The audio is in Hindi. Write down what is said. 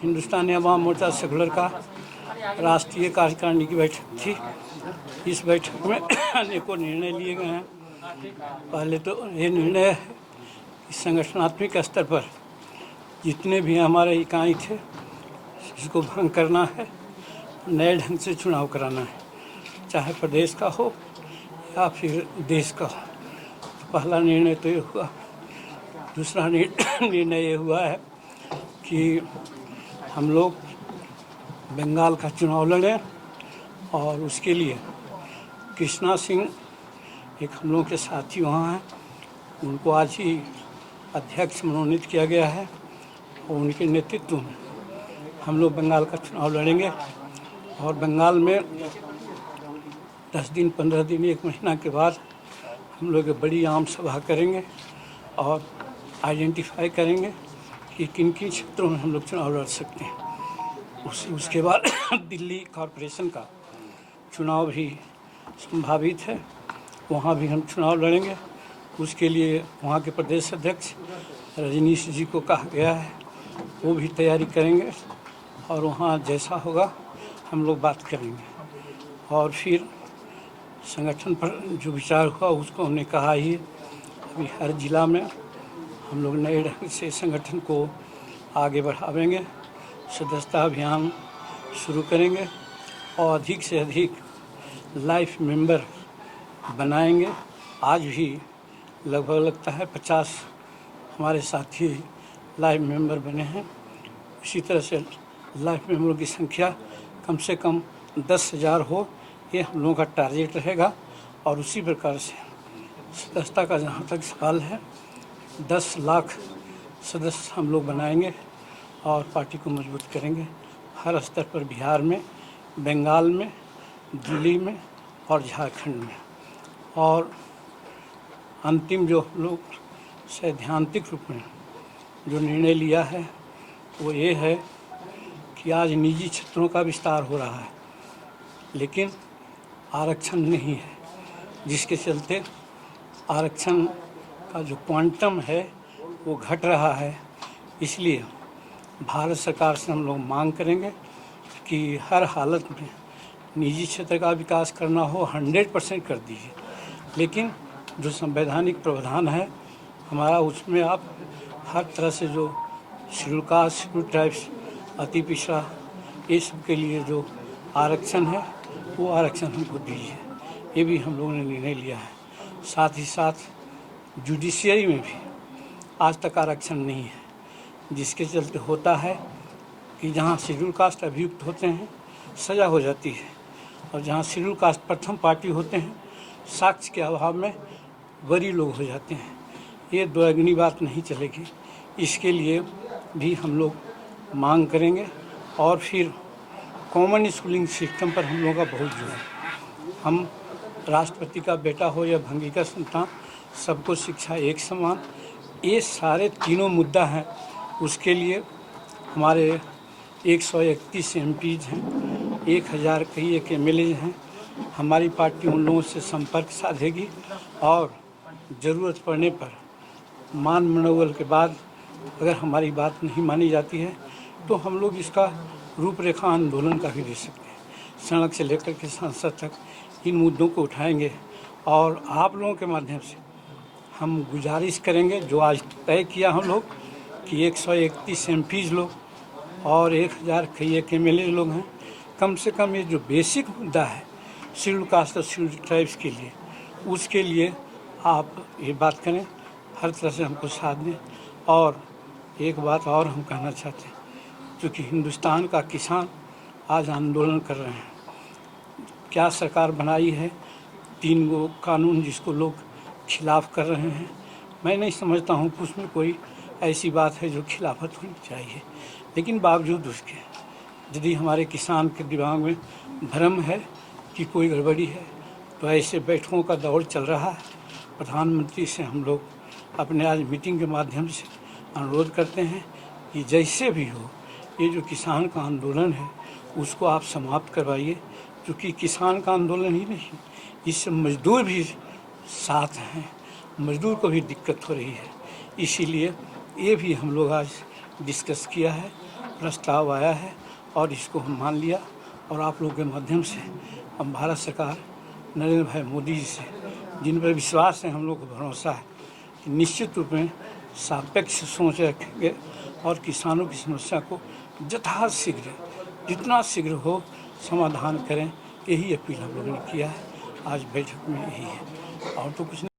हिंदुस्तानी अवाम मोर्चा सेकुलर का राष्ट्रीय कार्यकारिणी की बैठक थी। इस बैठक में अनेकों निर्णय लिए गए हैं। पहले तो ये निर्णय है कि संगठनात्मक स्तर पर जितने भी हमारे इकाई थे इसको भंग करना है, नए ढंग से चुनाव कराना है, चाहे प्रदेश का हो या फिर देश का हो। तो पहला निर्णय तो ये हुआ। दूसरा निर्णय ये हुआ है कि हम लोग बंगाल का चुनाव लड़ें और उसके लिए कृष्णा सिंह एक हम लोगों के साथी वहाँ हैं, उनको आज ही अध्यक्ष मनोनीत किया गया है और उनके नेतृत्व में हम लोग बंगाल का चुनाव लड़ेंगे। और बंगाल में 10 दिन 15 दिन 1 महीना के बाद हम लोग एक बड़ी आम सभा करेंगे और आइडेंटिफाई करेंगे कि किन किन क्षेत्रों में हम लोग चुनाव लड़ सकते हैं। उसके बाद दिल्ली कॉरपोरेशन का चुनाव भी संभावित है, वहाँ भी हम चुनाव लड़ेंगे। उसके लिए वहाँ के प्रदेश अध्यक्ष रजनीश जी को कहा गया है, वो भी तैयारी करेंगे और वहाँ जैसा होगा हम लोग बात करेंगे। और फिर संगठन पर जो विचार हुआ उसको हमने कहा ही, अभी हर जिला में हम लोग नए ढंग से संगठन को आगे बढ़ावेंगे, सदस्यता अभियान शुरू करेंगे और अधिक से अधिक लाइफ मेंबर बनाएंगे। आज भी लगभग लगता है 50 हमारे साथी लाइफ मेंबर बने हैं। इसी तरह से लाइफ मेंबरों की संख्या कम से कम 10,000 हो, ये हम लोगों का टारगेट रहेगा। और उसी प्रकार से सदस्यता का जहाँ तक सवाल है, 10 लाख सदस्य हम लोग बनाएंगे और पार्टी को मजबूत करेंगे हर स्तर पर, बिहार में, बंगाल में, दिल्ली में और झारखंड में। और अंतिम जो हम लोग सैद्धांतिक रूप में जो निर्णय लिया है वो ये है कि आज निजी क्षेत्रों का विस्तार हो रहा है लेकिन आरक्षण नहीं है, जिसके चलते आरक्षण का जो क्वांटम है वो घट रहा है। इसलिए भारत सरकार से हम लोग मांग करेंगे कि हर हालत में निजी क्षेत्र का विकास करना हो 100% कर दीजिए, लेकिन जो संवैधानिक प्रावधान है हमारा उसमें आप हर तरह से जो शेड्यूल कास्ट, शेड्यूल ट्राइब्स, अति पिछड़ा, ये सब के लिए जो आरक्षण है वो आरक्षण हमको दीजिए। ये भी हम लोगों ने निर्णय लिया है। साथ ही साथ जुडिशियरी में भी आज तक आरक्षण नहीं है, जिसके चलते होता है कि जहाँ शेड्यूल कास्ट अभियुक्त होते हैं सज़ा हो जाती है और जहाँ शेड्यूल कास्ट प्रथम पार्टी होते हैं साक्ष्य के अभाव में बरी लोग हो जाते हैं। ये दोगुनी बात नहीं चलेगी। इसके लिए भी हम लोग मांग करेंगे। और फिर कॉमन स्कूलिंग सिस्टम पर हम लोगों का बहुत जोर है। हम राष्ट्रपति का बेटा हो या भंगी का संतान, सबको शिक्षा एक समान, ये सारे तीनों मुद्दा हैं। उसके लिए हमारे 131 MPs हैं, 1000 कई एक MLAs हैं। हमारी पार्टी उन लोगों से संपर्क साधेगी और ज़रूरत पड़ने पर मान मनोबल के बाद अगर हमारी बात नहीं मानी जाती है तो हम लोग इसका रूपरेखा आंदोलन का भी दे सकते हैं। सड़क से लेकर के संसद तक इन मुद्दों को उठाएंगे और आप लोगों के माध्यम से हम गुजारिश करेंगे, जो आज तय किया हम लोग कि 131 MPs लोग और 1000 कई एक MLA लोग हैं, कम से कम ये जो बेसिक मुद्दा है शेड्यूल कास्ट और शेड्यूल ट्राइब्स के लिए, उसके लिए आप ये बात करें, हर तरह से हमको साथ दें। और एक बात और हम कहना चाहते हैं, क्योंकि हिंदुस्तान का किसान आज आंदोलन कर रहे हैं। क्या सरकार बनाई है 3 गो कानून जिसको लोग खिलाफ कर रहे हैं। मैं नहीं समझता हूँ कि उसमें कोई ऐसी बात है जो खिलाफत होनी चाहिए, लेकिन बावजूद उसके यदि हमारे किसान के दिमाग में भ्रम है कि कोई गड़बड़ी है तो ऐसे बैठकों का दौर चल रहा है। प्रधानमंत्री से हम लोग अपने आज मीटिंग के माध्यम से अनुरोध करते हैं कि जैसे भी हो ये जो किसान का आंदोलन है उसको आप समाप्त करवाइए, क्योंकि किसान का आंदोलन ही नहीं, इससे मजदूर भी साथ हैं, मजदूर को भी दिक्कत हो रही है। इसीलिए ये भी हम लोग आज डिस्कस किया है प्रस्ताव आया है और इसको हम मान लिया और आप लोगों के माध्यम से हम भारत सरकार नरेंद्र भाई मोदी जी से, जिन पर विश्वास है, हम लोग को भरोसा है कि निश्चित रूप में सापेक्ष सोच रखेंगे और किसानों की समस्या को यथाशीघ्र, जितना शीघ्र हो समाधान करें। यही अपील हम लोगों ने किया है आज बैठक में, यही है और तो कुछ नहीं।